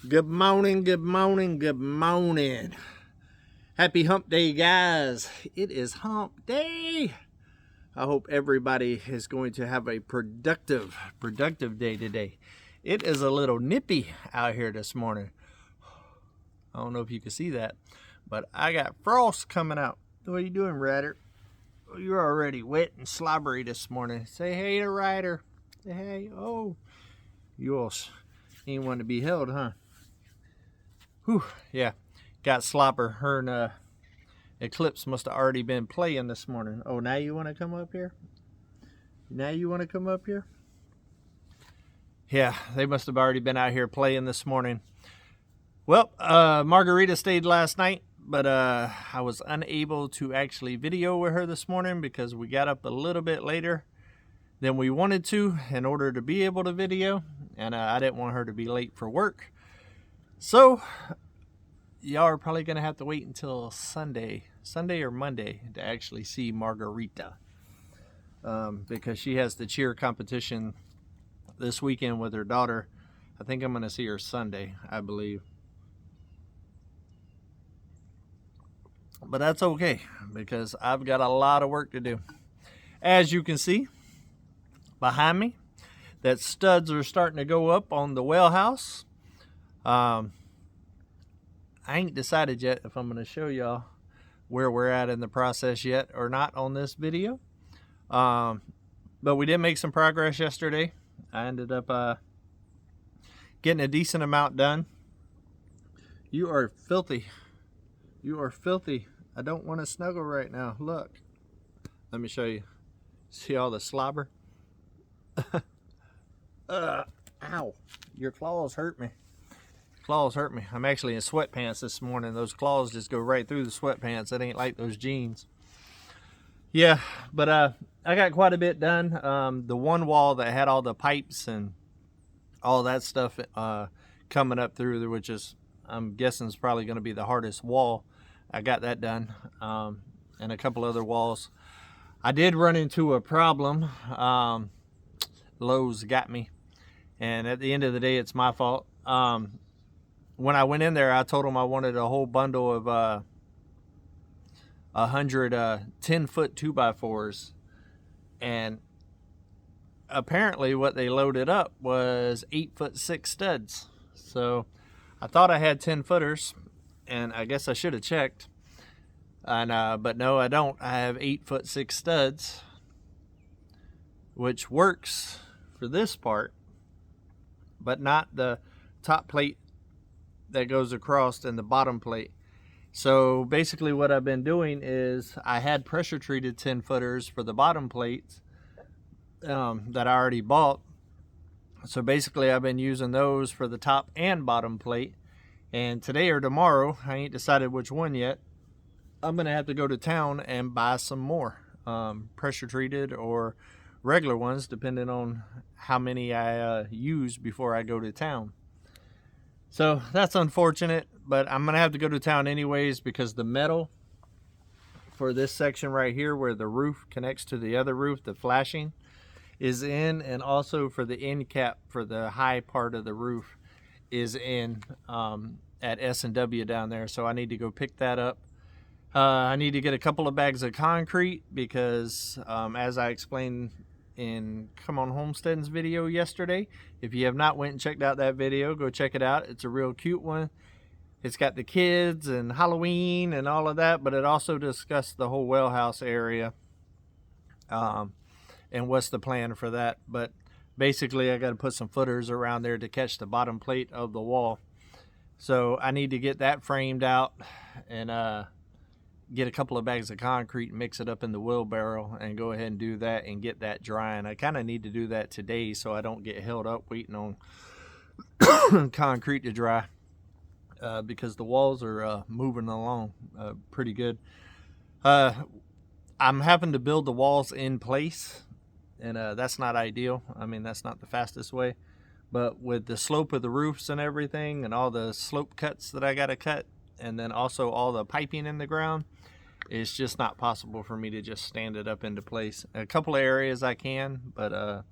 Good morning, good morning, good morning. Happy hump day, guys. It is hump day. I hope everybody is going to have a productive day today. It is a little nippy out here this morning. I don't know if you can see that, but I got frost coming out. What are you doing, Ryder? You're already wet and slobbery this morning. Say hey to Ryder. Say hey. Oh, you all ain't one to be held, huh? Whew, yeah, got slopper. Her and Eclipse must have already been playing this morning. Oh, now you want to come up here? Now you want to come up here? Yeah, they must have already been out here playing this morning. Well, Margarita stayed last night, but I was unable to actually video with her this morning because we got up a little bit later than we wanted to in order to be able to video, and I didn't want her to be late for work. So y'all are probably gonna have to wait until Sunday or Monday to actually see Margarita, because she has the cheer competition this weekend with her daughter. I think I'm gonna see her Sunday, I believe. But that's okay because I've got a lot of work to do. As you can see behind me, that studs are starting to go up on the well house. I ain't decided yet if I'm going to show y'all where we're at in the process yet or not on this video. But we did make some progress yesterday. I ended up getting a decent amount done. You are filthy. You are filthy. I don't want to snuggle right now. Look. Let me show you. See all the slobber? Ow. Your claws hurt me. Claws hurt me. I'm actually in sweatpants this morning. Those claws just go right through the sweatpants. It ain't like those jeans. Yeah, but I got quite a bit done. The one wall that had all the pipes and all that stuff coming up through there, which is, I'm guessing, is probably going to be the hardest wall. I got that done, and a couple other walls. I did run into a problem. Lowe's got me, and at the end of the day, it's my fault. When I went in there, I told them I wanted a whole bundle of 100 10-foot 2x4s, and apparently what they loaded up was 8'6" studs. So I thought I had 10-footers, and I guess I should have checked. And but no, I don't. I have 8'6" studs, which works for this part, but not the top plate that goes across and the bottom plate. So basically what I've been doing is I had pressure treated 10-footers for the bottom plates that I already bought. So basically I've been using those for the top and bottom plate. And today or tomorrow, I ain't decided which one yet, I'm gonna have to go to town and buy some more pressure treated or regular ones, depending on how many I use before I go to town. So that's unfortunate, but I'm gonna have to go to town anyways because the metal for this section right here where the roof connects to the other roof, the flashing, is in, and also for the end cap for the high part of the roof is in at S&W down there. So I need to go pick that up. I need to get a couple of bags of concrete because as I explained in cmonhomesteading's video yesterday, if you have not went and checked out that video, go check it out. It's a real cute one. It's got the kids and Halloween and all of that, but it also discussed the whole well house area and what's the plan for that. But basically I got to put some footers around there to catch the bottom plate of the wall. So I need to get that framed out and get a couple of bags of concrete and mix it up in the wheelbarrow and go ahead and do that and get that drying. I kind of need to do that today so I don't get held up waiting on concrete to dry because the walls are moving along pretty good. I'm having to build the walls in place, and that's not ideal. I mean, that's not the fastest way, but with the slope of the roofs and everything and all the slope cuts that I got to cut, and then also all the piping in the ground, it's just not possible for me to just stand it up into place. A couple of areas I can, but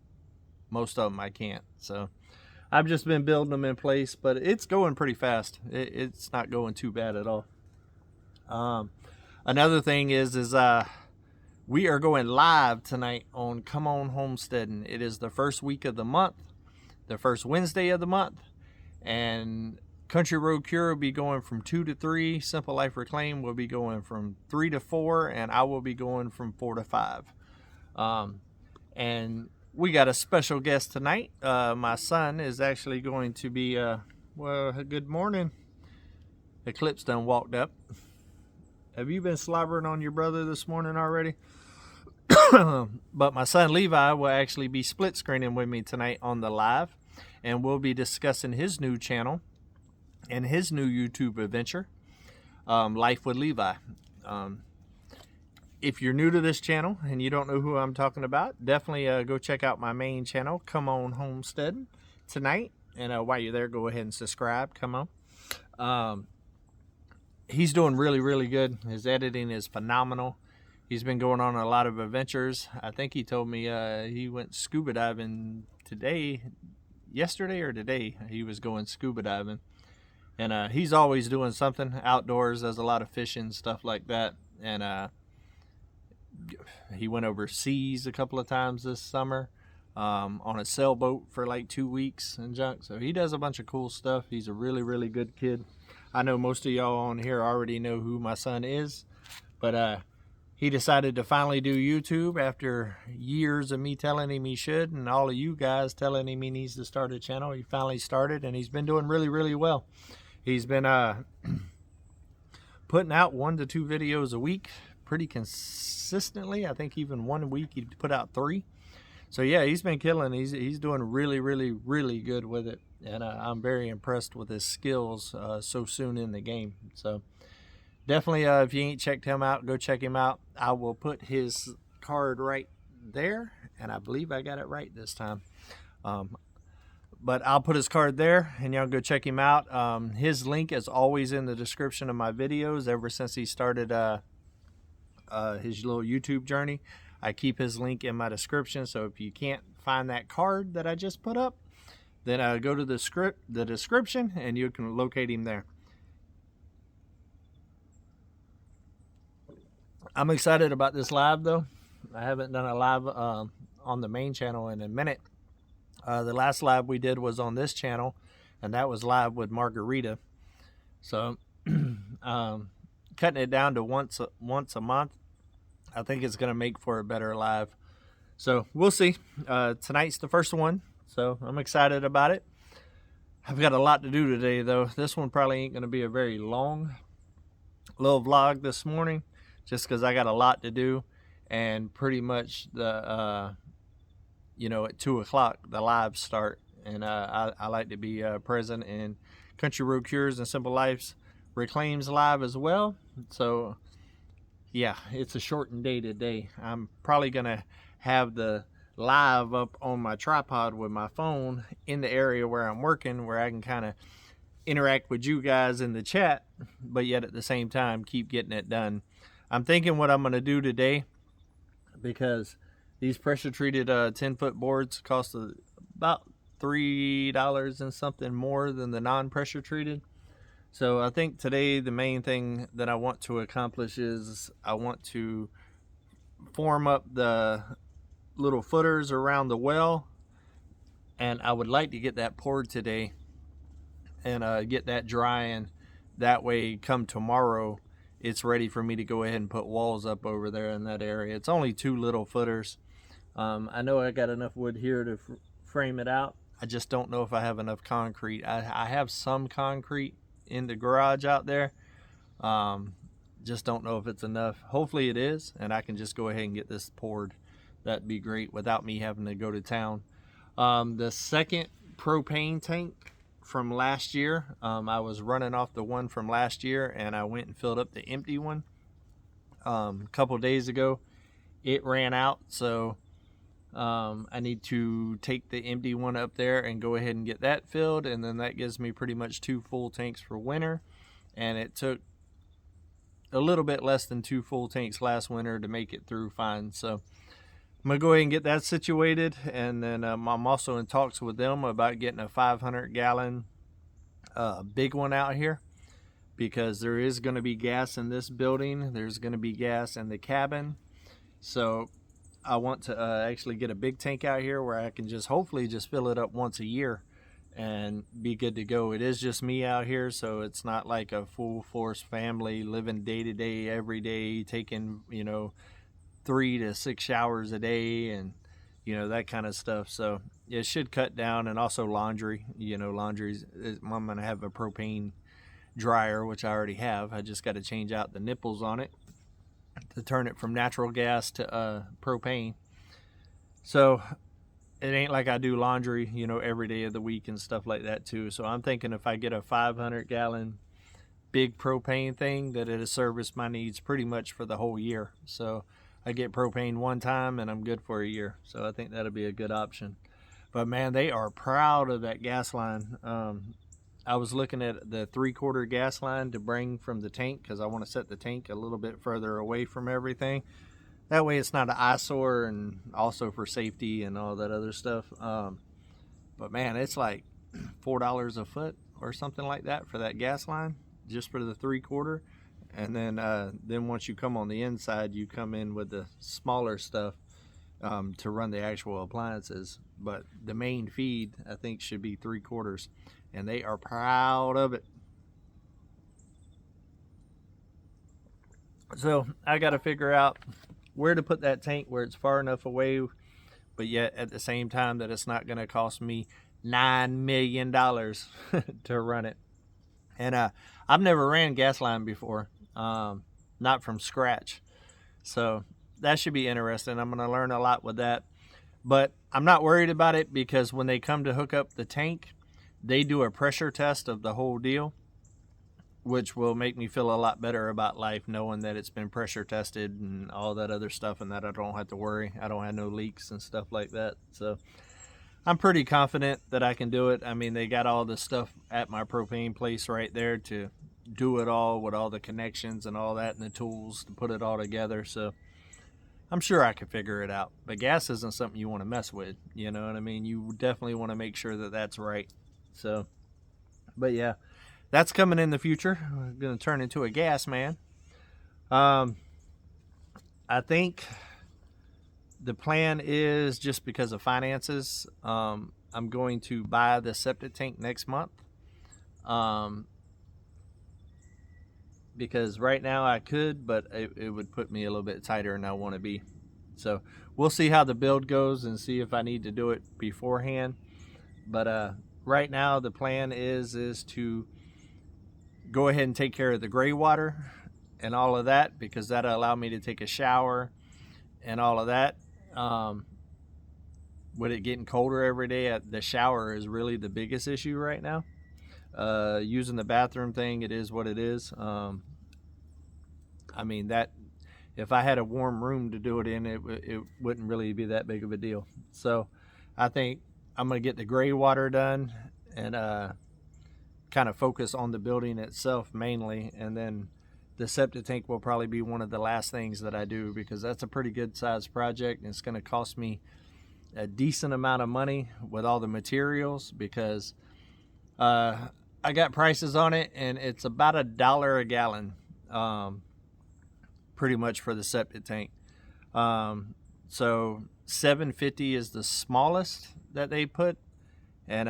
most of them I can't. So I've just been building them in place, but it's going pretty fast. It's not going too bad at all. Another thing is we are going live tonight on Come On Homesteading. It is the first week of the month, the first Wednesday of the month, and Country Road Cure will be going from 2 to 3. Simple Life Reclaim will be going from 3 to 4, and I will be going from 4 to 5. And we got a special guest tonight. My son is actually going to be, well, good morning. Eclipse done walked up. Have you been slobbering on your brother this morning already? But my son Levi will actually be split screening with me tonight on the live, and we'll be discussing his new channel and his new YouTube adventure, Life with Levi. If you're new to this channel and you don't know who I'm talking about, definitely go check out my main channel, Come On Homesteading, tonight. And while you're there, go ahead and subscribe. Come on. He's doing really, really good. His editing is phenomenal. He's been going on a lot of adventures. I think he told me he went scuba diving yesterday or today. He was going scuba diving. And he's always doing something outdoors. Does a lot of fishing, stuff like that. And he went overseas a couple of times this summer on a sailboat for like 2 weeks and junk. So he does a bunch of cool stuff. He's a really, really good kid. I know most of y'all on here already know who my son is, but he decided to finally do YouTube after years of me telling him he should, and all of you guys telling him he needs to start a channel. He finally started, and he's been doing really, really well. He's been putting out 1 to 2 videos a week pretty consistently. I think even 1 week he put out 3. So yeah, he's been killing. He's doing really, really, really good with it, and I'm very impressed with his skills so soon in the game. So definitely, if you ain't checked him out, go check him out. I will put his card right there, and I believe I got it right this time. But I'll put his card there, and y'all go check him out. His link is always in the description of my videos ever since he started his little YouTube journey. I keep his link in my description, so if you can't find that card that I just put up, then go to the description, and you can locate him there. I'm excited about this live, though. I haven't done a live on the main channel in a minute. The last live we did was on this channel, and that was live with Margarita. So cutting it down to once a month, I think it's going to make for a better live. So we'll see. Tonight's the first one, so I'm excited about it. I've got a lot to do today, though. This one probably ain't going to be a very long little vlog this morning, just because I got a lot to do. And pretty much the at 2 o'clock the lives start, and I like to be present in Country Road Cures and Simple Life Reclaims live as well. So yeah, it's a shortened day today. I'm probably gonna have the live up on my tripod with my phone in the area where I'm working, where I can kind of interact with you guys in the chat, but yet at the same time keep getting it done. I'm thinking what I'm gonna do today, because these pressure treated 10-foot boards cost about $3 and something more than the non-pressure treated. So I think today the main thing that I want to accomplish is I want to form up the little footers around the well, and I would like to get that poured today and get that drying. That way come tomorrow it's ready for me to go ahead and put walls up over there in that area. It's only 2 little footers. I know I got enough wood here to frame it out. I just don't know if I have enough concrete. I have some concrete in the garage out there. Just don't know if it's enough. Hopefully it is, and I can just go ahead and get this poured. That'd be great without me having to go to town. The second propane tank from last year, I was running off the one from last year, and I went and filled up the empty one a couple days ago. It ran out, so I need to take the empty one up there and go ahead and get that filled, and then that gives me pretty much 2 full tanks for winter. And it took a little bit less than 2 full tanks last winter to make it through fine. So I'm gonna go ahead and get that situated, and then I'm also in talks with them about getting a 500-gallon big one out here, because there is going to be gas in this building. There's going to be gas in the cabin, so I want to actually get a big tank out here where I can just hopefully just fill it up once a year and be good to go. It is just me out here, so it's not like a full force family living day to day, every day, taking 3 to 6 showers a day and that kind of stuff. So it should cut down. And also laundry, I'm gonna have a propane dryer, which I already have. I just got to change out the nipples on it to turn it from natural gas to propane. So it ain't like I do laundry every day of the week and stuff like that too. So I'm thinking if I get a 500-gallon big propane thing, that it'll service my needs pretty much for the whole year. So I get propane one time and I'm good for a year. So I think that'll be a good option. But man, they are proud of that gas line. I was looking at the 3/4 gas line to bring from the tank, because I want to set the tank a little bit further away from everything. That way it's not an eyesore, and also for safety and all that other stuff. But man, it's like $4 a foot or something like that for that gas line, just for the 3/4. And then once you come on the inside, you come in with the smaller stuff to run the actual appliances. But the main feed, I think, should be 3/4. And they are proud of it. So I got to figure out where to put that tank where it's far enough away, but yet at the same time that it's not going to cost me $9 million to run it. And I've never ran gas line before, not from scratch. So that should be interesting. I'm going to learn a lot with that. But I'm not worried about it, because when they come to hook up the tank, they do a pressure test of the whole deal, which will make me feel a lot better about life, knowing that it's been pressure tested and all that other stuff, and that I don't have to worry. I don't have no leaks and stuff like that. So I'm pretty confident that I can do it. I mean, they got all the stuff at my propane place right there to do it all, with all the connections and all that, and the tools to put it all together. So I'm sure I could figure it out. But gas isn't something you want to mess with. You know what I mean? You definitely want to make sure that that's right. So, but yeah, that's coming in the future. I'm going to turn into a gas man. I think the plan is, just because of finances, I'm going to buy the septic tank next month. Because right now I could, but it would put me a little bit tighter than I want to be. So we'll see how the build goes and see if I need to do it beforehand. But right now the plan is to go ahead and take care of the gray water and all of that, because that'll allow me to take a shower and all of that. With it getting colder every day, the shower is really the biggest issue right now. Using the bathroom thing, it is what it is. I mean, that if I had a warm room to do it in, it wouldn't really be that big of a deal. So I think I'm going to get the gray water done and kind of focus on the building itself mainly. And then the septic tank will probably be one of the last things that I do, because that's a pretty good sized project, and it's going to cost me a decent amount of money with all the materials, because I got prices on it, and it's about $1 a gallon, pretty much, for the septic tank. So $7.50 is the smallest that they put, and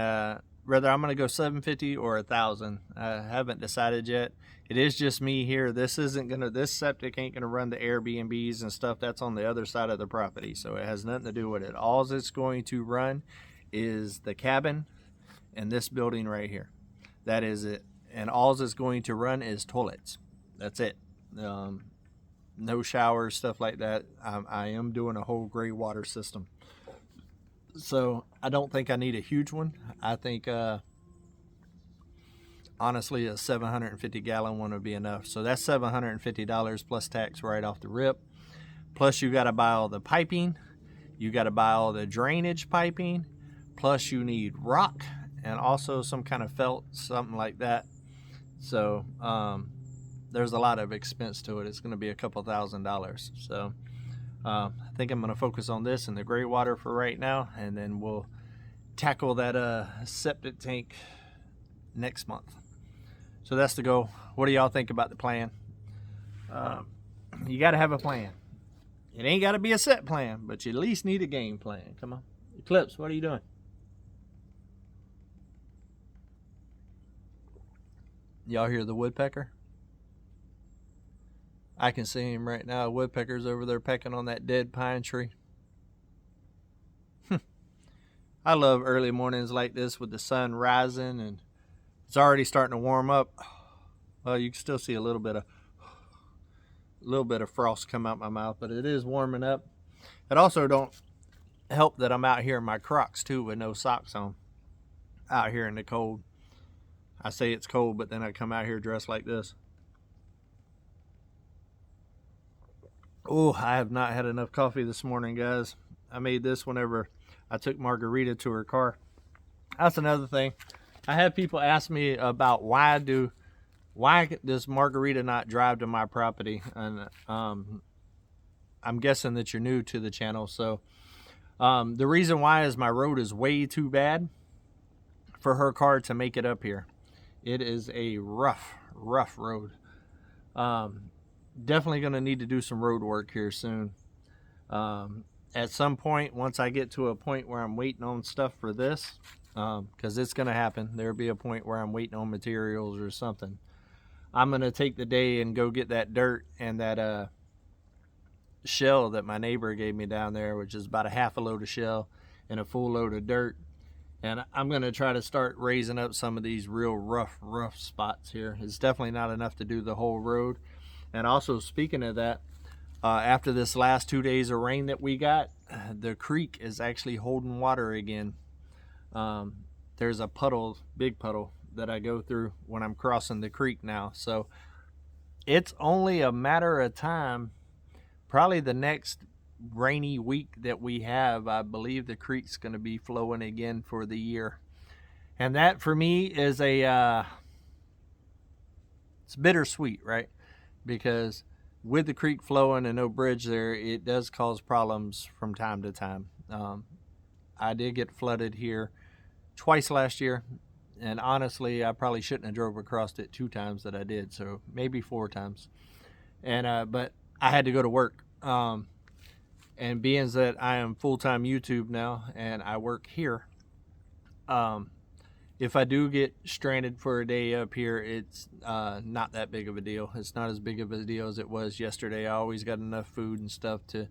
whether I'm going to go $7.50 or $1,000, I haven't decided yet. It is just me here. This septic ain't gonna run the Airbnbs and stuff. That's on the other side of the property, so it has nothing to do with it. All it's going to run is the cabin and this building right here. That is it. And all it's going to run is toilets. That's it. No showers, stuff like that. I am doing a whole gray water system, so I don't think I need a huge one. I think honestly, a 750 gallon one would be enough. So that's $750 plus tax right off the rip. Plus you got to buy all the piping. You got to buy all the drainage piping. Plus you need rock and also some kind of felt, something like that. So there's a lot of expense to it. It's going to be a couple $1,000s. So I think I'm going to focus on this and the gray water for right now, and then we'll tackle that septic tank next month. So that's the goal. What do y'all think about the plan? You got to have a plan. It ain't got to be a set plan, but you at least need a game plan. Come on. Eclipse, what are you doing? Y'all hear the woodpecker? I can see him right now. Woodpecker's over there pecking on that dead pine tree. I love early mornings like this with the sun rising and it's already starting to warm up. Well, you can still see a little bit of frost come out my mouth, but it is warming up. It also don't help that I'm out here in my Crocs too with no socks on, out here in the cold. I say it's cold, but then I come out here dressed like this. Oh, I have not had enough coffee this morning, guys. I made this whenever I took Margarita to her car. That's another thing. I have people ask me about why does Margarita not drive to my property? And I'm guessing that you're new to the channel. So the reason why is my road is way too bad for her car to make it up here. It is a rough road. Definitely going to need to do some road work here soon. At some point, once I get to a point where I'm waiting on stuff for this, because it's going to happen, there'll be a point where I'm waiting on materials or something. I'm going to take the day and go get that dirt and that shell that my neighbor gave me down there, which is about a half a load of shell and a full load of dirt. And I'm going to try to start raising up some of these real rough spots here. It's definitely not enough to do the whole road. And also, speaking of that, after this last 2 days of rain that we got, the creek is actually holding water again. There's a puddle, big puddle, that I go through when I'm crossing the creek now. So it's only a matter of time, probably the next rainy week that we have, I believe the creek's going to be flowing again for the year. And that for me is it's bittersweet, right? Because with the creek flowing and no bridge there, it does cause problems from time to time. I did get flooded here twice last year, and honestly, I probably shouldn't have drove across it 2 times that I did, so maybe 4 times. And but I had to go to work. And being that I am full-time YouTube now and I work here, if I do get stranded for a day up here, it's not that big of a deal. It's not as big of a deal as it was yesterday. I always got enough food and stuff to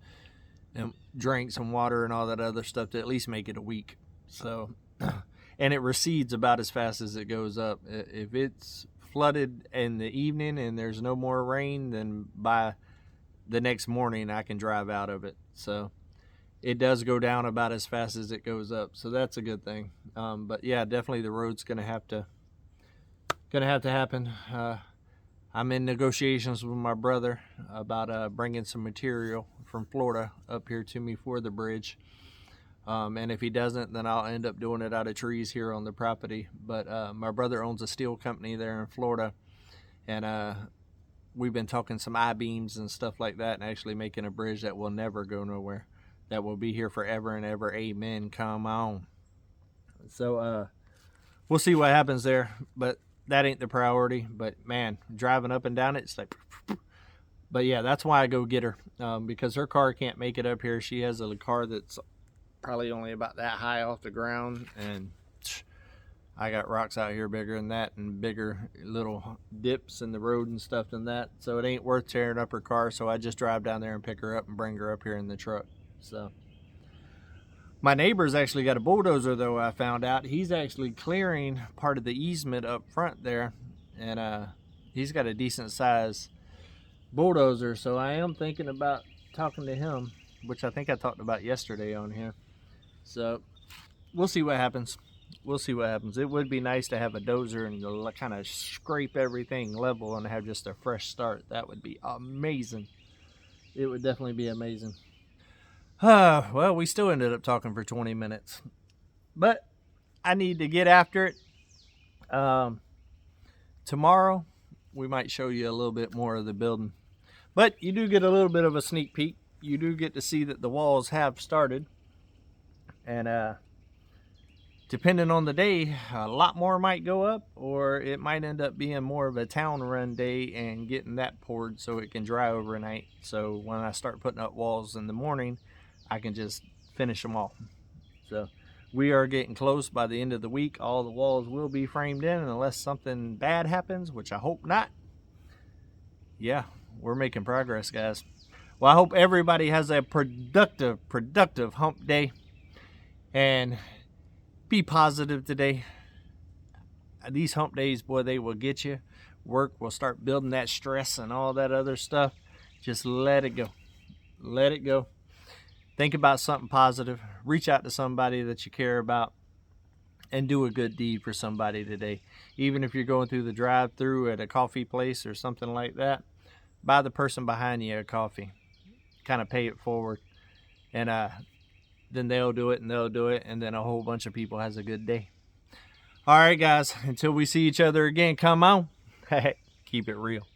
drink some water and all that other stuff to at least make it a week. So, and it recedes about as fast as it goes up. If it's flooded in the evening and there's no more rain, then by the next morning I can drive out of it. So it does go down about as fast as it goes up, so that's a good thing. But yeah, definitely the road's gonna have to happen. I'm in negotiations with my brother about bringing some material from Florida up here to me for the bridge, and if he doesn't, then I'll end up doing it out of trees here on the property. But my brother owns a steel company there in Florida, and we've been talking some I-beams and stuff like that, and actually making a bridge that will never go nowhere, that will be here forever and ever. Amen. Come on. So we'll see what happens there, but that ain't the priority. But man, driving up and down it's like, but yeah, that's why I go get her, because her car can't make it up here. She has a car that's probably only about that high off the ground, and I got rocks out here bigger than that and bigger little dips in the road and stuff than that. So it ain't worth tearing up her car. So I just drive down there and pick her up and bring her up here in the truck. So my neighbor's actually got a bulldozer, though. I found out he's actually clearing part of the easement up front there, and he's got a decent size bulldozer. So I am thinking about talking to him, which I think I talked about yesterday on here. So we'll see what happens. We'll see what happens. It would be nice to have a dozer and kind of scrape everything level and have just a fresh start. That would be amazing. It would definitely be amazing. Well, we still ended up talking for 20 minutes. But I need to get after it. Tomorrow, we might show you a little bit more of the building. But you do get a little bit of a sneak peek. you do get to see that the walls have started. And depending on the day, a lot more might go up, or it might end up being more of a town run day and getting that poured so it can dry overnight. So when I start putting up walls in the morning, I can just finish them off. So we are getting close. By the end of the week, all the walls will be framed in, unless something bad happens, which I hope not. Yeah, we're making progress, guys. Well, I hope everybody has a productive hump day, and be positive today. These hump days, boy, they will get you. Work will start building that stress and all that other stuff. Just let it go. Let it go. Think about something positive. Reach out to somebody that you care about and do a good deed for somebody today. Even if you're going through the drive-thru at a coffee place or something like that, buy the person behind you a coffee. Kind of pay it forward. And then they'll do it, and they'll do it, and then a whole bunch of people has a good day. All right, guys, until we see each other again, come on. Keep it real.